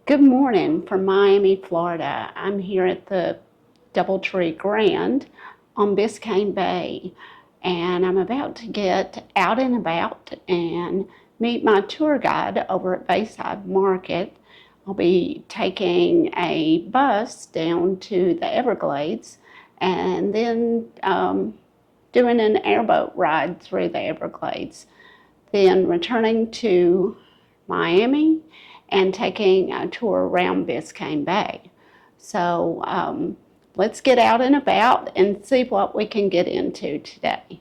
Good morning from Miami, Florida. I'm here at the Doubletree Grand on Biscayne Bay, and I'm about to get out and about and meet my tour guide over at Bayside Market. I'll be taking a bus down to the Everglades and then doing an airboat ride through the Everglades, then returning to Miami and taking a tour around Biscayne Bay. So let's get out and about and see what we can get into today.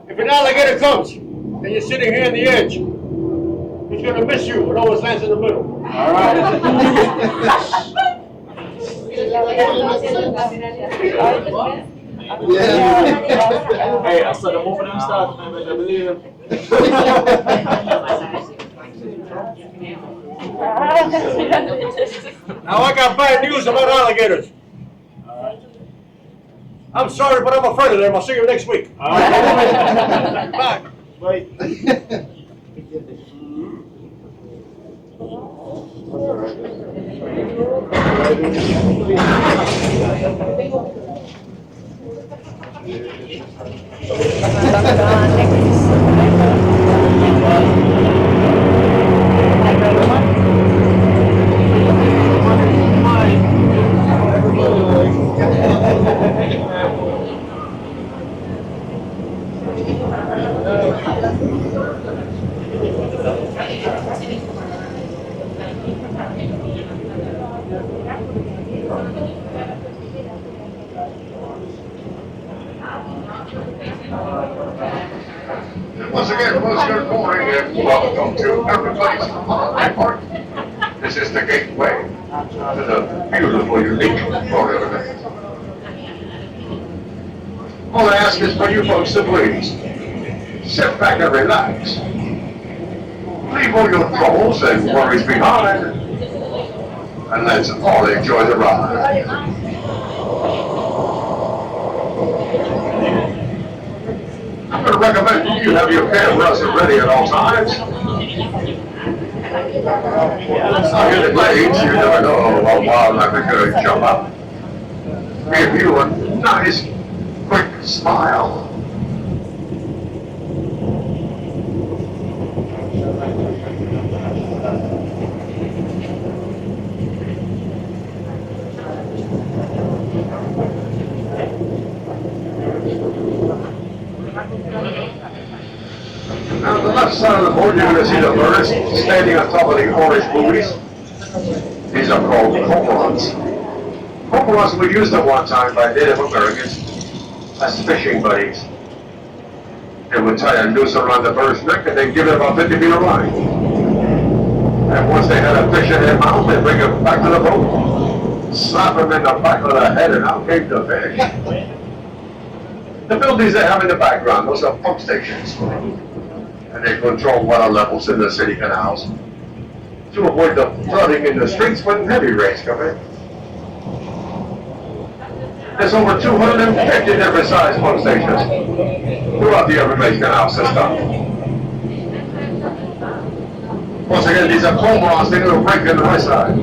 If an alligator comes and you're sitting here on the edge, he's going to miss you. It always lands in the middle. All right? Hey, I said I'm over them stuff, man. I believe him. Now I got bad news about alligators. I'm sorry, but I'm afraid of them. I'll see you next week. All right. Bye. Wait. Once again, good morning and welcome to Everglade Holiday Park. This is the gateway to the beautiful, unique Florida. All I ask is for you folks to please sit back and relax. Leave all your troubles and worries behind, and let's all enjoy the ride. I'm going to recommend you have your cameras ready at all times. Out in the glades, you never know a wildlife could jump up. Give you a nice, quick smile. Now, on the left side of the board, you're going to see the birds standing on top of the orange buoys. These are called cormorants. Cormorants were used at one time by Native Americans as fishing buddies. They would tie a noose around the bird's neck and then give it about 50 feet of line. And once they had a fish in their mouth, they'd bring it back to the boat, slap him in the back of the head, and out came the fish. The buildings they have in the background, those are pump stations. And they control water levels in the city canals to avoid the flooding in the streets when heavy rains come in. There's over 250 different size pump stations throughout the Everglades Canal system. Once again, these are cormorants, they're going to break in the high side.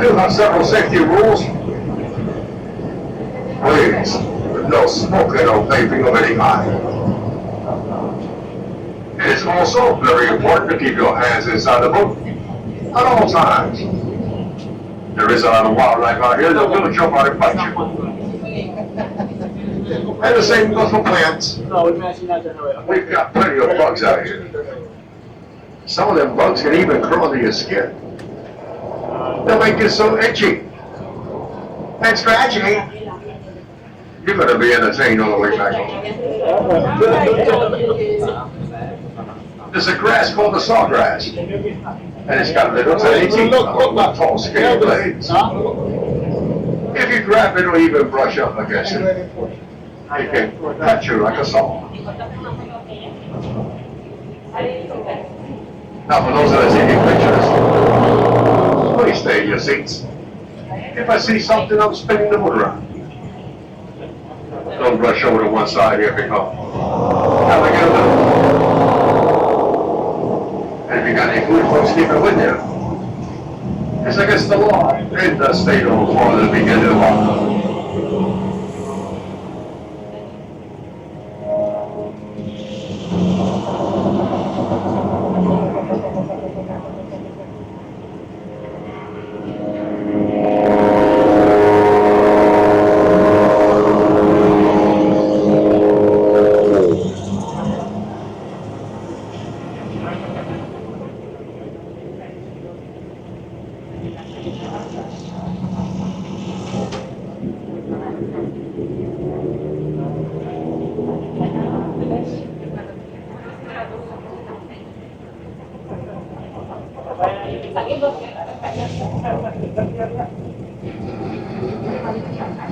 do have several safety rules. Please, no smoking or vaping of any kind. It is also very important to keep your hands inside the boat at all times. There is a lot of wildlife out here that will jump out and bite you. And the same goes for plants. We've got plenty of bugs out here. Some of them bugs can even crawl to your skin. They'll make you so itchy and scratchy. You're going to be entertained all the way back home. There's a grass called the sawgrass, and it's got little tiny teeth on the tall, skinny blades. If you grab it or even brush up against it, it can cut you like a saw. Now, for those that are taking pictures, please stay in your seats. If I see something, I'm spinning the boat around. Don't rush over to one side here, become alligator. And if you got any food, folks, keep it with you. It's against the law. It does stay no more than the beginning of the law.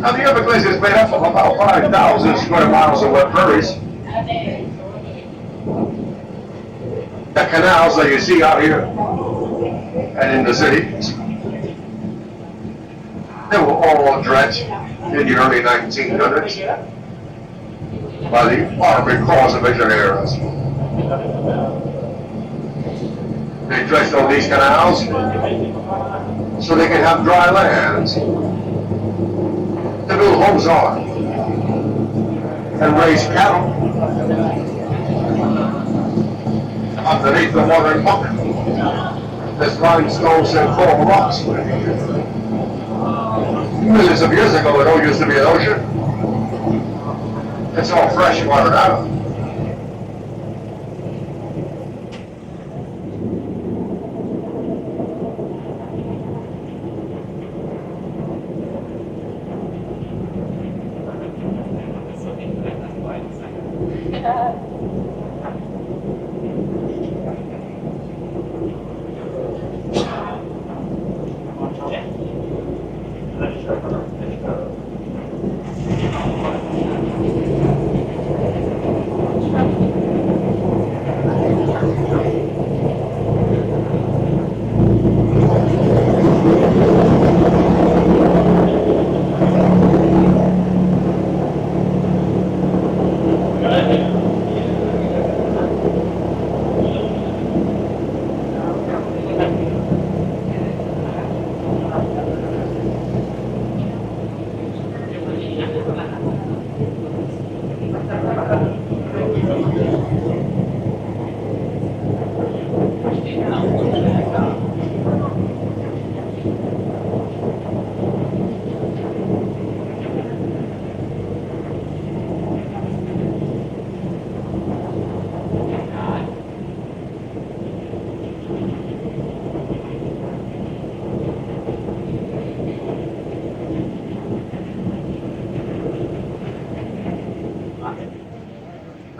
Now, the Everglades is made up of about 5,000 square miles of wet prairies. The canals that you see out here and in the cities, they were all dredged in the early 1900s by the Army Corps of Engineers. They dredged all these canals so they can have dry lands to build homes on and raise cattle underneath the water muck. There's limestones and coral rocks. Millions of years ago, it all used to be an ocean. It's all fresh water now.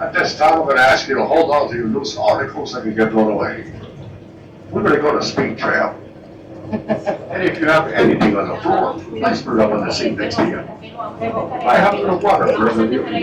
At this time, I'm going to ask you to hold on to your loose articles that can get blown away. We're going to go to speed trail. And if you have anything on the floor, please put it up on the seat next to you. I have a little water for every of you.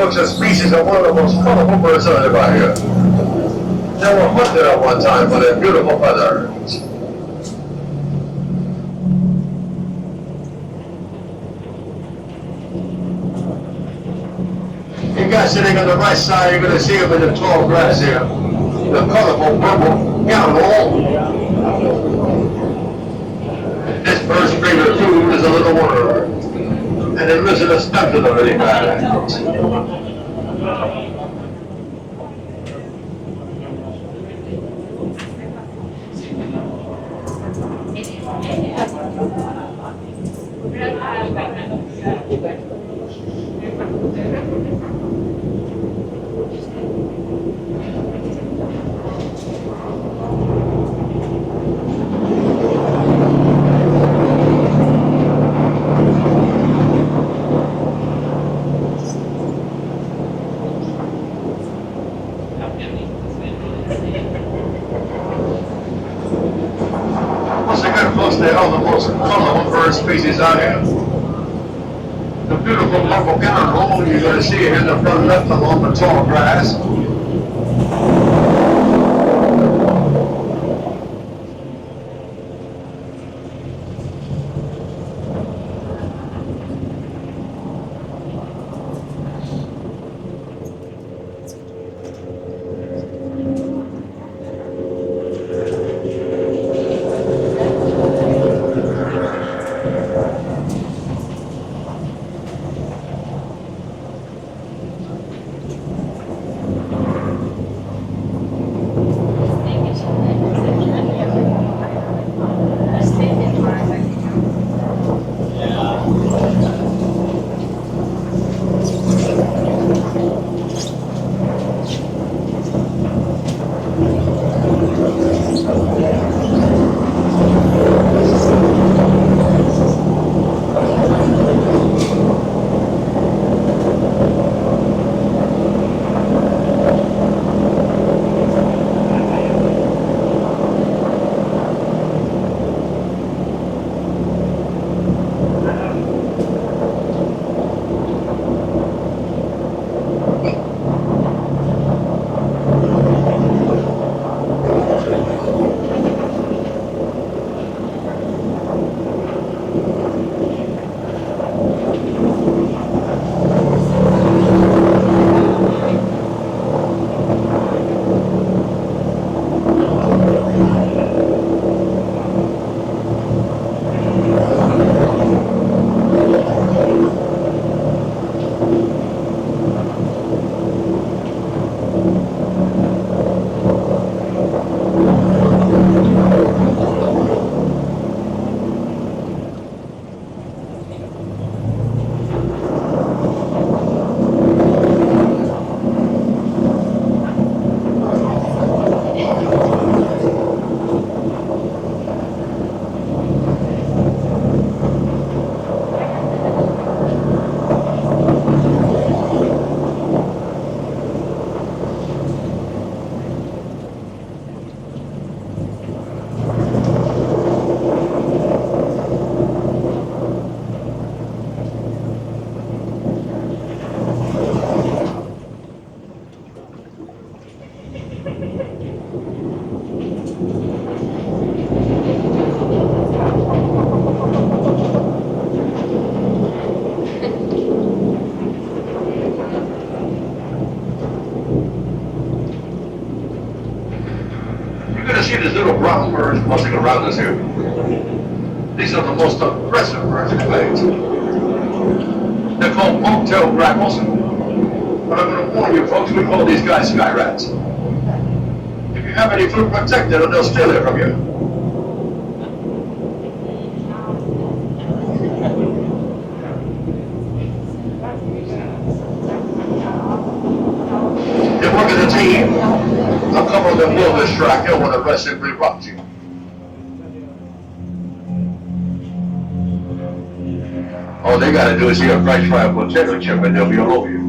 folks, a species of one of the most colorful birds I live out here. They were hunted at one time for their beautiful feathers. You guys sitting on the right side, you're going to see them in the tall grass here. The colorful purple yarrow. This bird's favorite food is a little worm, and it lives in the stems of the lily pads. Once again, folks, they are the most colorful bird species out here. The beautiful purple yarrow you're going to see here in the front left along the tall grass. See these little brown birds buzzing around us here. These are the most aggressive birds in the Everglades. They're called long-tailed grackles. But I'm going to warn you folks, we call these guys sky rats. If you have any food, protect it or they'll steal it from you. They work as a team. A couple of them will distract you when the rest simply rocks you. All they gotta do is see a fresh fried potato chip and they'll be all over you.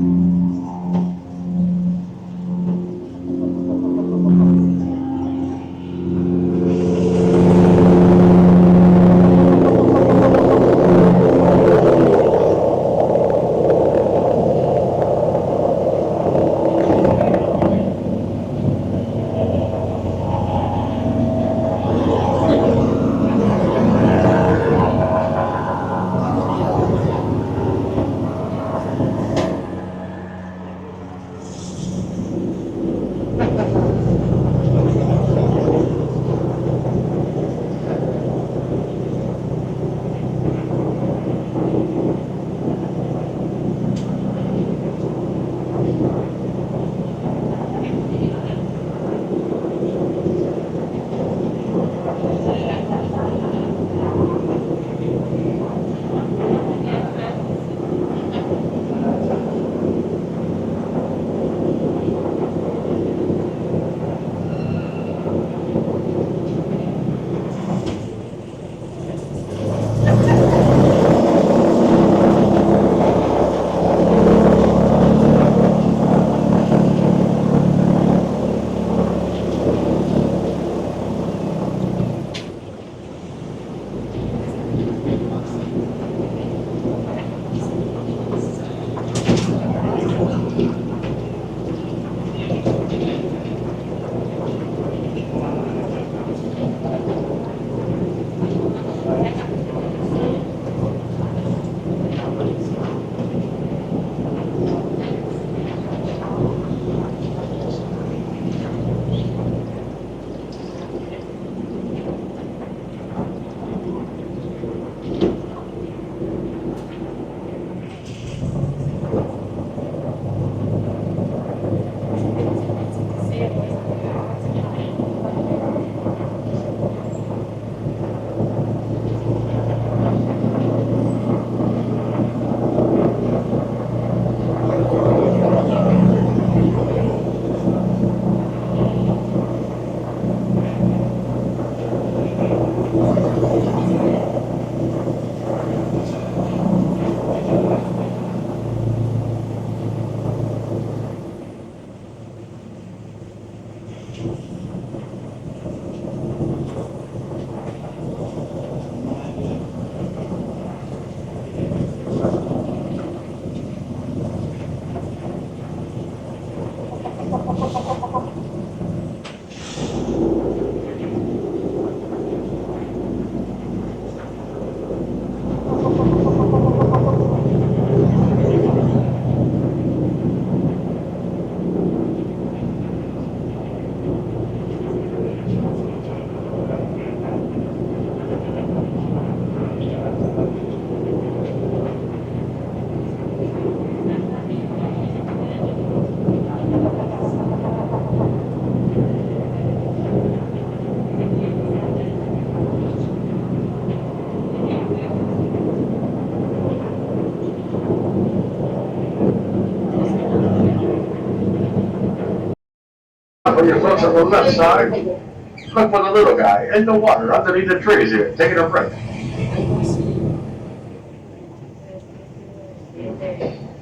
when you approach on the left side, look for the little guy in the water underneath the trees here, taking a break.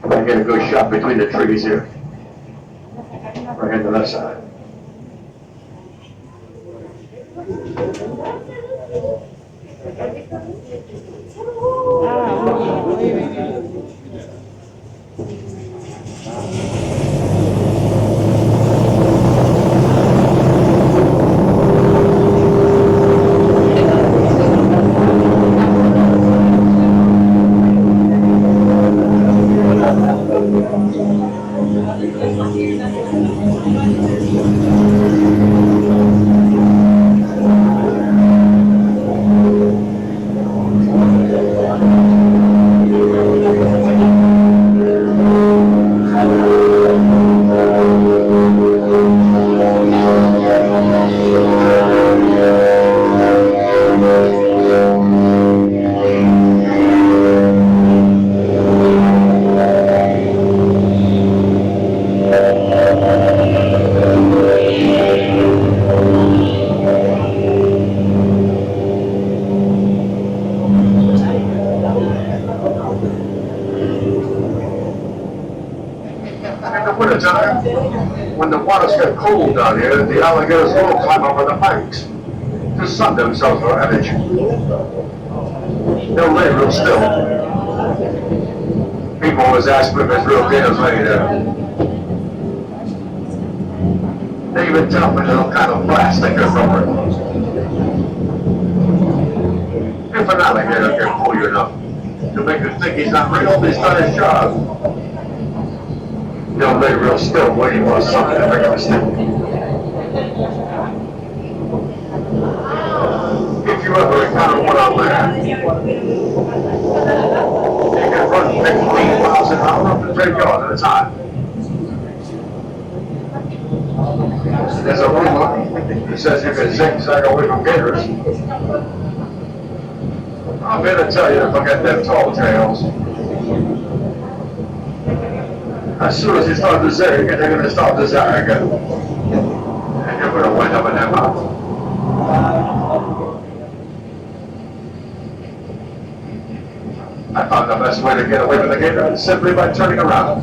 I get a good shot between the trees here. Right on the left side. When the waters get cold down here, the alligators will climb over the banks to sun themselves for energy. They'll lay real still. People always ask me if there's real gators laying there. They even tell me little kind of plastic or something. If an alligator can pull you enough to make you think he's not real, he's done his job. They'll lay real still waiting for something to make a mistake. If you ever encounter one on land, you can run 15 miles an hour up to 10 yards at a time. There's a rumor that says you can zigzag away from gators. I'm here to tell you to forget them tall tales. As soon as you start to zig, they're going to start to zag. And you're going to wind up in their mouth. I found the best way to get away from the gator is simply by turning around.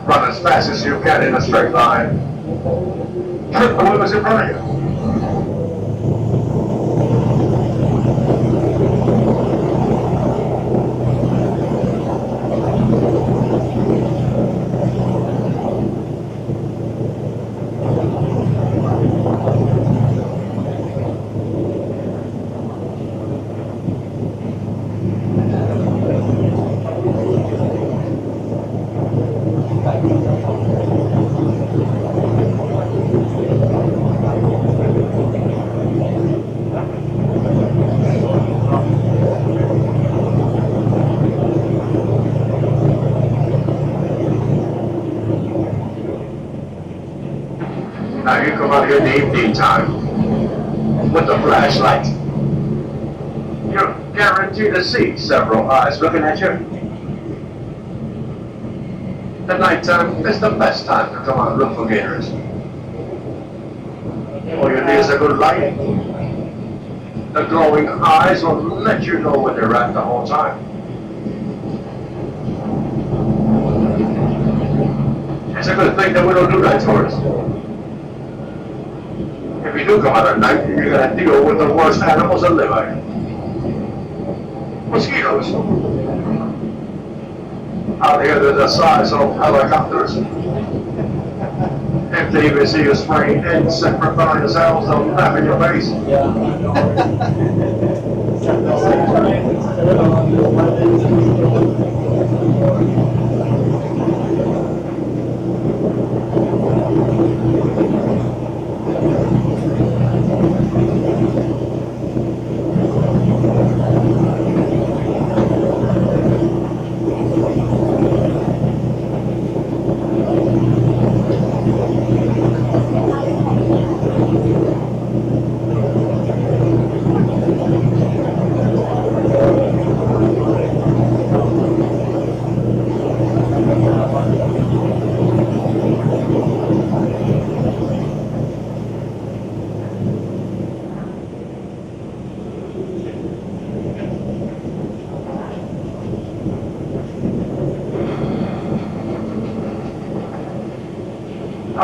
Run as fast as you can in a straight line. Trip whoever's in front of you. Now you come out here in the evening time with the flashlight. You're guaranteed to see several eyes looking at you. The nighttime is the best time to come out and look for gators. All you need is a good light. The glowing eyes will let you know where they're at the whole time. It's a good thing that we don't do night tours. If you do come out at night, you're going to deal with the worst animals that live out here. Mosquitoes. Out here, they're the size of helicopters. If they even see you spraying insect repellent cells, they'll laugh in your face.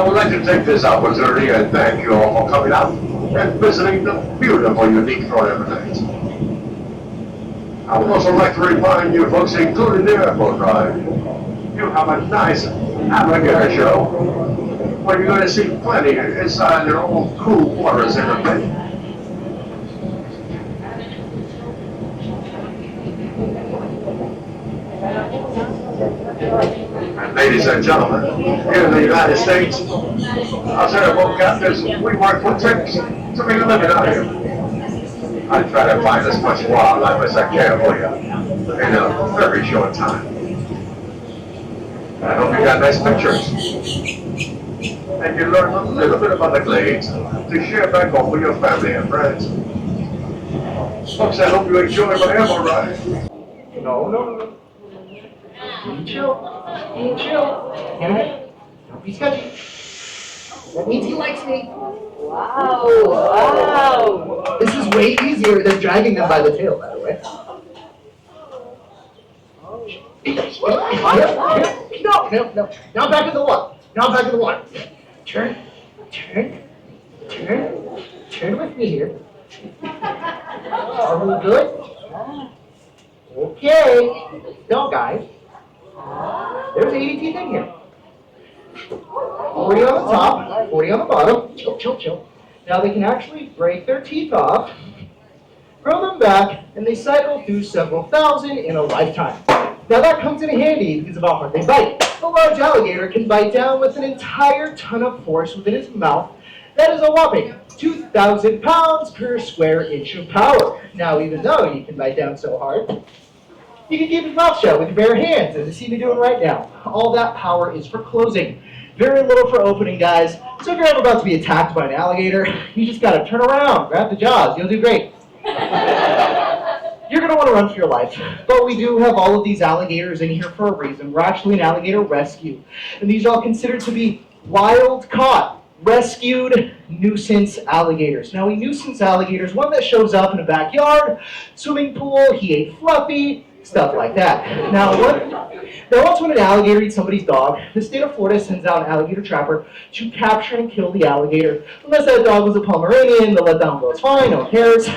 I would like to take this opportunity and thank you all for coming out and visiting the beautiful, unique Florida Everglades. I would also like to remind you folks, including the Airboat ride, you have a nice alligator show where you're going to see plenty inside their own cool waters in the bay. And ladies and gentlemen, here in the United States, us airboat captains, we work for tips to make a living out here. I try to find as much wildlife as I can for you in a very short time. I hope you got nice pictures. And you learn a little bit about the glades to share back home with your family and friends. Folks, I hope you enjoy my airboat ride. No. Chill. Alright? Don't be sketchy. That means he likes me. Wow. This is way easier than dragging them by the tail, by the way. No. Now back in the water. Turn with me here. Are we good? Okay. No, guys. There's 80 teeth in here. 40 on the top, 40 on the bottom. Chill. Now they can actually break their teeth off, grow them back, and they cycle through several thousand in a lifetime. Now that comes in handy because of how hard they bite. A large alligator can bite down with an entire ton of force within its mouth. That is a whopping 2,000 pounds per square inch of power. Now, even though you can bite down so hard, you can keep your mouth shut with your bare hands, as you see me doing right now. All that power is for closing. Very little for opening, guys. So if you're ever about to be attacked by an alligator, you just gotta turn around, grab the jaws, you'll do great. You're gonna wanna run for your life. But we do have all of these alligators in here for a reason. We're actually an alligator rescue. And these are all considered to be wild caught, rescued nuisance alligators. Now, a nuisance alligator is one that shows up in a backyard, swimming pool, he ate Fluffy, stuff like that. Now, once when an alligator eats somebody's dog, the state of Florida sends out an alligator trapper to capture and kill the alligator. Unless that dog was a Pomeranian, the letdown goes fine, no one cares.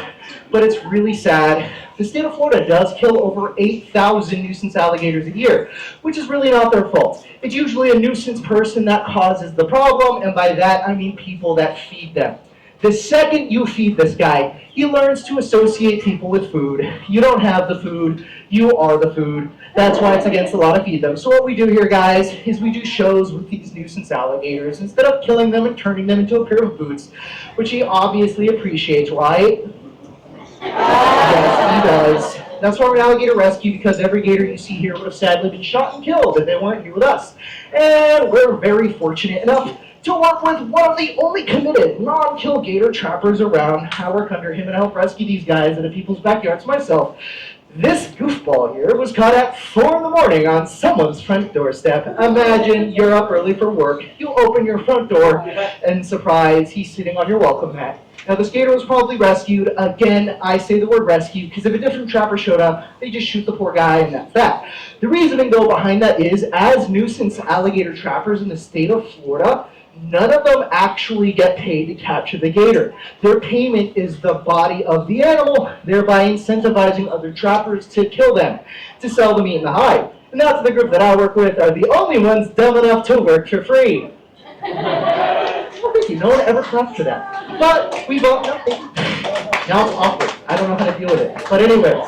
But it's really sad. The state of Florida does kill over 8,000 nuisance alligators a year, which is really not their fault. It's usually a nuisance person that causes the problem, and by that I mean people that feed them. The second you feed this guy, he learns to associate people with food. You don't have the food, you are the food. That's why it's against the law to feed them. So what we do here, guys, is we do shows with these nuisance alligators instead of killing them and turning them into a pair of boots, which he obviously appreciates, right? Yes, he does. That's why we're an alligator rescue, because every gator you see here would have sadly been shot and killed if they weren't here with us. And we're very fortunate enough to work with one of the only committed non-kill gator trappers around. I work under him and help rescue these guys into people's backyards myself. This goofball here was caught at 4 in the morning on someone's front doorstep. Imagine you're up early for work, you open your front door, and surprise, he's sitting on your welcome mat. Now this gator was probably rescued. Again, I say the word rescue because if a different trapper showed up, they just shoot the poor guy and that's that. The reasoning though behind that is, as nuisance alligator trappers in the state of Florida, none of them actually get paid to capture the gator. Their payment is the body of the animal, thereby incentivizing other trappers to kill them, to sell the meat and the hide. And that's the group that I work with are the only ones dumb enough to work for free. Well, thank you. No one ever clapped for that. But we both know. Now it's awkward. I don't know how to deal with it. But anyways.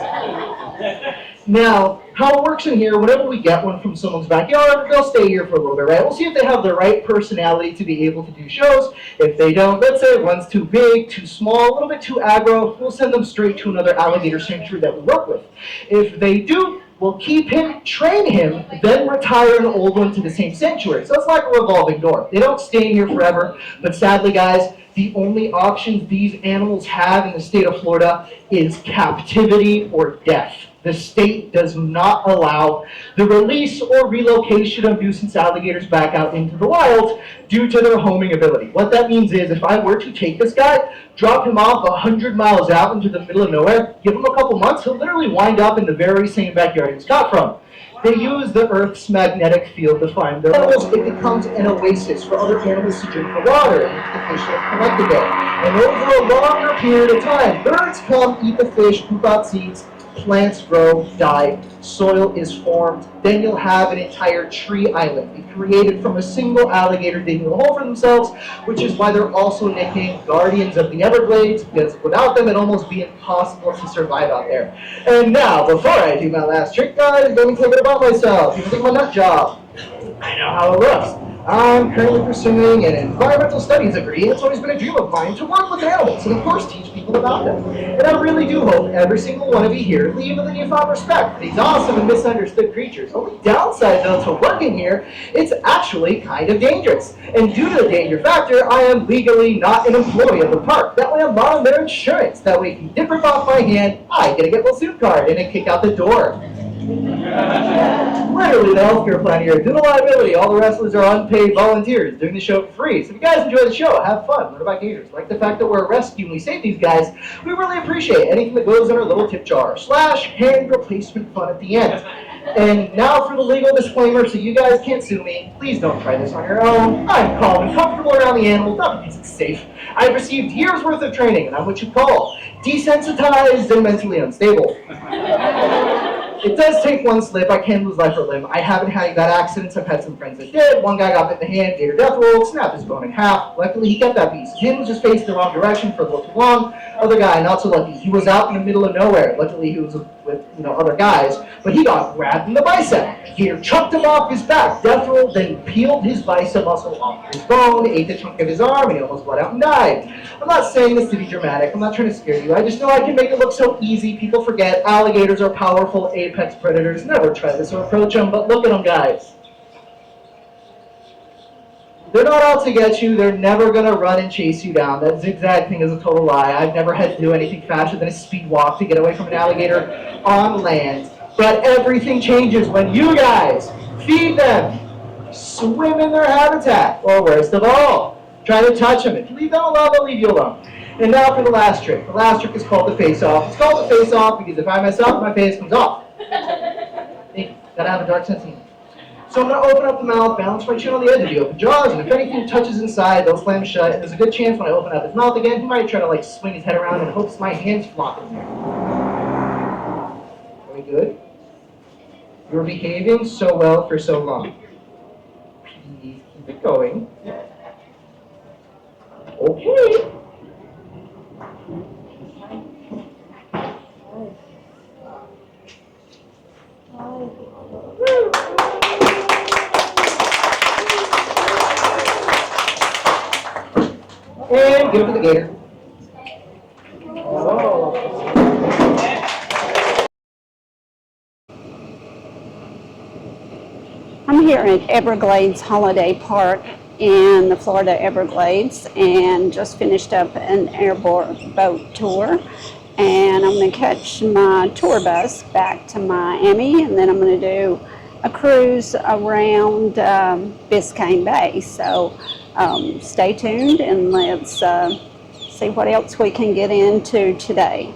Now, how it works in here, whenever we get one from someone's backyard, they'll stay here for a little bit, right? We'll see if they have the right personality to be able to do shows. If they don't, let's say one's too big, too small, a little bit too aggro, we'll send them straight to another alligator sanctuary that we work with. If they do, we'll keep him, train him, then retire an old one to the same sanctuary. So it's like a revolving door. They don't stay in here forever, but sadly, guys, the only options these animals have in the state of Florida is captivity or death. The state does not allow the release or relocation of nuisance alligators back out into the wild due to their homing ability. What that means is if I were to take this guy, drop him off 100 miles out into the middle of nowhere, give him a couple months, he'll literally wind up in the very same backyard he was caught from. They use the Earth's magnetic field to find their animals. It becomes an oasis for other animals to drink the water and eat the fish that have collected there. And over a longer period of time, birds come, eat the fish, poop out seeds, plants grow, die, soil is formed. Then you'll have an entire tree island created from a single alligator digging a hole for themselves, which is why they're also nicknamed guardians of the Everglades, because without them it'd almost be impossible to survive out there. And now, before I do my last trick, guys, let me tell you about myself. You can think of my nut job. I know how it looks. I'm currently pursuing an environmental studies degree, and it's always been a dream of mine to work with animals and, of course, teach people about them. And I really do hope every single one of you here leave with a newfound respect for these awesome and misunderstood creatures. Only downside, though, to working here, it's actually kind of dangerous. And due to the danger factor, I am legally not an employee of the park. That way I'm not on their insurance. That way if you dip rip off my hand, I get a get well soon card and a kick out the door. Literally, the healthcare plan here, due to liability, all the wrestlers are unpaid volunteers doing the show for free. So if you guys enjoy the show, have fun, learn about gators. Like the fact that we're a rescue and we save these guys, we really appreciate anything that goes in our little tip jar, / hand replacement fund at the end. And now for the legal disclaimer, so you guys can't sue me. Please don't try this on your own. I'm calm and comfortable around the animals, not because it's safe. I've received years worth of training, and I'm what you call desensitized and mentally unstable. It does take one slip. I can lose life or limb. I haven't had any bad accidents. I've had some friends that did. One guy got bit in the hand, gator death roll, snapped his bone in half. Luckily, he kept that piece. His hand was just facing the wrong direction for a little too long. Other guy, not so lucky. He was out in the middle of nowhere. Luckily, he was with other guys, but he got grabbed in the bicep. Gator chucked him off his back. Death roll, then peeled his bicep muscle off his bone, ate the chunk of his arm, and he almost bled out and died. I'm not saying this to be dramatic. I'm not trying to scare you. I just know I can make it look so easy. People forget alligators are powerful apex predators. Never try this or approach them, but look at them, guys. They're not out to get you. They're never going to run and chase you down. That zigzag thing is a total lie. I've never had to do anything faster than a speed walk to get away from an alligator on land. But everything changes when you guys feed them, swim in their habitat, or worst of all, try to touch them. If you leave them alone, they'll leave you alone. And now for the last trick. The last trick is called the face-off. It's called the face-off because if I mess up, my face comes off. Gotta have a dark sense of humor. So I'm going to open up the mouth, balance my chin on the edge of the open jaws, and if anything touches inside, they'll slam shut. And there's a good chance when I open up his mouth again, he might try to swing his head around and hopes my hands flop in there. Very good. You're behaving so well for so long. Please keep it going. Okay. And give it to the gator. I'm here at Everglades Holiday Park in the Florida Everglades and just finished up an airboat tour. And I'm going to catch my tour bus back to Miami, and then I'm going to do a cruise around Biscayne Bay. So stay tuned and let's see what else we can get into today.